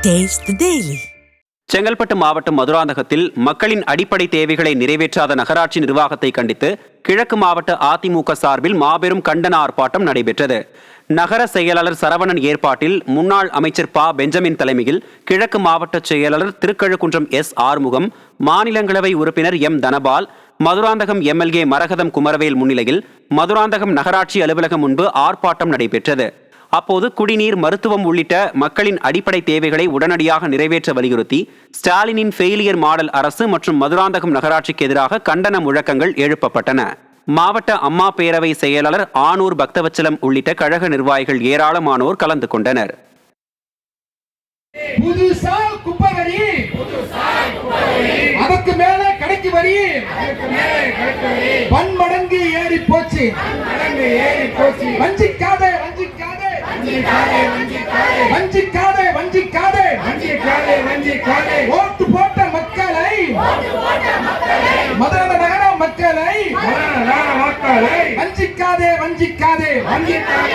Taste the Daily. Chengalpattu மாவட்டம் மதுராந்தகத்தில் மக்களின் அடிப்படை தேவைகளை நிறைவேற்றாத நகராட்சி நிர்வாகத்தை கண்டித்து கிழக்கு மாவட்ட அதிமுக சார்பில் மாபெரும் கண்டன ஆர்ப்பாட்டம் நடைபெற்றது. நகர செயலாளர் சரவணன் ஏற்பாட்டில் முன்னாள் அமைச்சர் ப. பெஞ்சமின் தலைமையில் கிழக்கு மாவட்ட செயலாளர் திருக்கழுக்குன்றம் எஸ். ஆறுமுகம், மாநிலங்களவை உறுப்பினர் எம். தனபால், மதுராந்தகம் எம்எல்ஏ மரகதம் குமரவேல் முன்னிலையில் மதுராந்தகம் நகராட்சி அலுவலகம் முன்பு ஆர்ப்பாட்டம் நடைபெற்றது. அப்போது குடிநீர், மருத்துவம் உள்ளிட்ட மக்களின் அடிப்படை தேவைகளை உடனடியாக நிறைவேற்ற வலியுறுத்தி ஸ்டாலினின் ஃபெயிலியர் மாடல் அரசு மற்றும் மதுராந்தகம் நகராட்சிக்கு எதிராக கண்டன முழக்கங்கள் எழுப்பப்பட்டன. மாவட்ட அம்மா பேரவை செயலாளர் ஆனூர் பக்தவச்சலம் உள்ளிட்ட கழக நிர்வாகிகள் ஏராளமானோர் கலந்து கொண்டனர். அதற்கு மேலே கடைக்கு வரி பன்மடங்கு ஏறி போச்சு. வஞ்சிக்காதே வஞ்சிக்காதே வஞ்சிக்காதே வஞ்சிக்காதே வஞ்சிக்காதே ஓட்டு போட்ட மக்களை, மதுரை நகர மக்களை வஞ்சிக்காதே வஞ்சிக்காதே வஞ்சிக்காதே.